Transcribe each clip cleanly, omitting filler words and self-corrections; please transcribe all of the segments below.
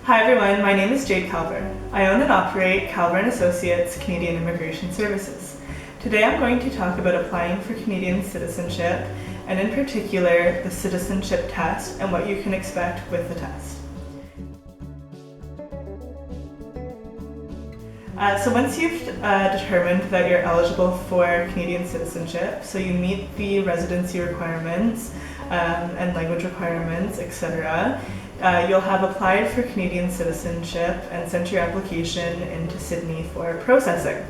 Hi everyone, my name is Jade Calver. I own and operate Calver and Associates Canadian Immigration Services. Today I'm going to talk about applying for Canadian citizenship, and in particular the citizenship test and what you can expect with the test. So once you've determined that you're eligible for Canadian citizenship, so you meet the residency requirements and language requirements, etc., you'll have applied for Canadian citizenship and sent your application into Sydney for processing.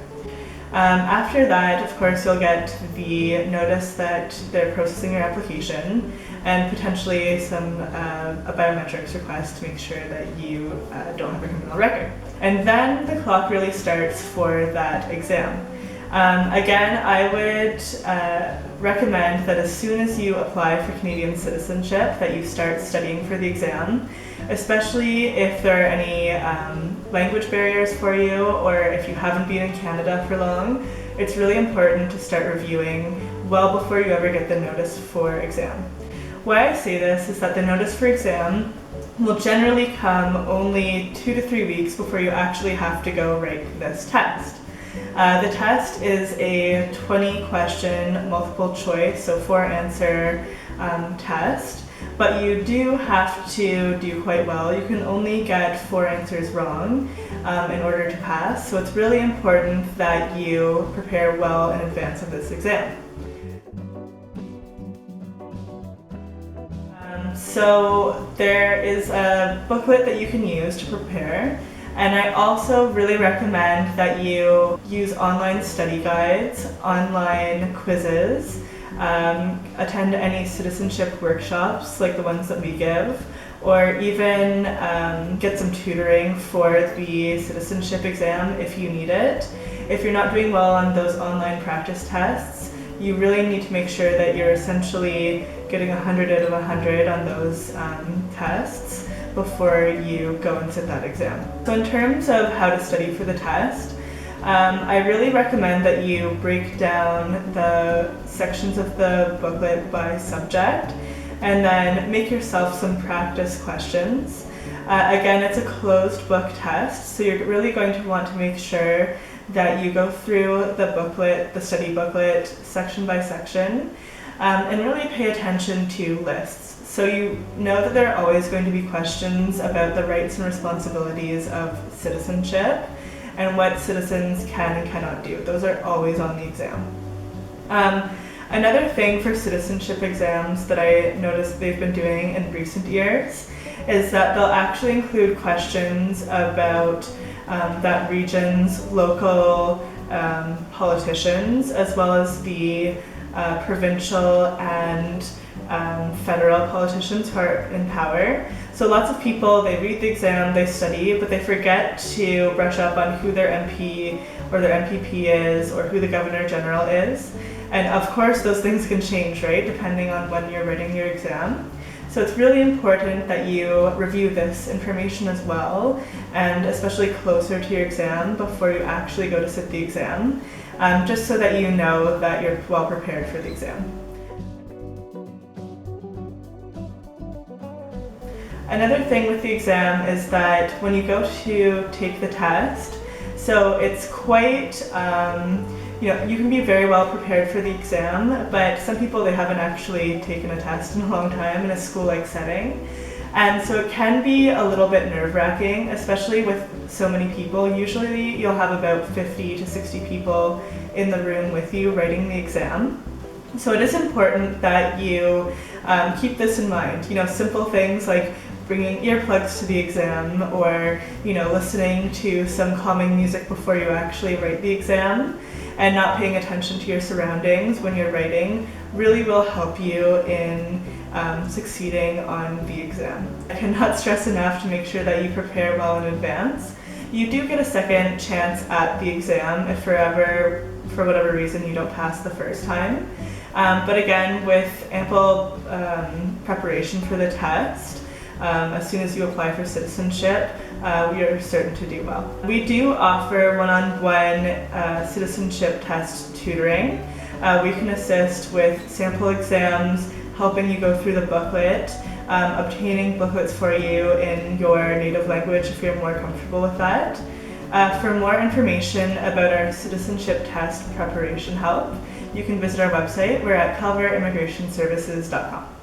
After that, of course, you'll get the notice that they're processing your application and potentially a biometrics request to make sure that you don't have a criminal record. And then the clock really starts for that exam. Again, I would recommend that as soon as you apply for Canadian citizenship that you start studying for the exam, especially if there are any language barriers for you or if you haven't been in Canada for long. It's really important to start reviewing well before you ever get the notice for exam. Why I say this is that the notice for exam will generally come only 2 to 3 weeks before you actually have to go write this test. The test is a 20-question multiple choice, so 4-answer test, but you do have to do quite well. You can only get 4 answers wrong in order to pass, so it's really important that you prepare well in advance of this exam. So there is a booklet that you can use to prepare. And I also really recommend that you use online study guides, online quizzes, attend any citizenship workshops like the ones that we give, or even get some tutoring for the citizenship exam if you need it. If you're not doing well on those online practice tests, you really need to make sure that you're essentially getting 100 out of 100 on those tests before you go and sit that exam. So in terms of how to study for the test, I really recommend that you break down the sections of the booklet by subject and then make yourself some practice questions. Again, it's a closed book test, so you're really going to want to make sure that you go through the booklet, the study booklet, section by section, and really pay attention to lists. So you know that there are always going to be questions about the rights and responsibilities of citizenship and what citizens can and cannot do. Those are always on the exam. Another thing for citizenship exams that I noticed they've been doing in recent years is that they'll actually include questions about that region's local politicians, as well as the provincial and federal politicians who are in power. So lots of people, they read the exam, they study, but they forget to brush up on who their MP or their MPP is or who the Governor General is. And of course those things can change, right, depending on when you're writing your exam. So it's really important that you review this information as well, and especially closer to your exam before you actually go to sit the exam, just so that you know that you're well prepared for the exam. Another thing with the exam is that when you go to take the test, so it's quite, you can be very well prepared for the exam, but some people, they haven't actually taken a test in a long time in a school-like setting. And so it can be a little bit nerve-wracking, especially with so many people. Usually you'll have about 50 to 60 people in the room with you writing the exam. So it is important that you keep this in mind. Simple things like bringing earplugs to the exam or, listening to some calming music before you actually write the exam and not paying attention to your surroundings when you're writing really will help you in succeeding on the exam. I cannot stress enough to make sure that you prepare well in advance. You do get a second chance at the exam if for whatever reason you don't pass the first time. But again, with ample preparation for the test, as soon as you apply for citizenship, you're certain to do well. We do offer one-on-one citizenship test tutoring. We can assist with sample exams, helping you go through the booklet, obtaining booklets for you in your native language if you're more comfortable with that. For more information about our citizenship test preparation help, you can visit our website. We're at calverimmigrationservices.com.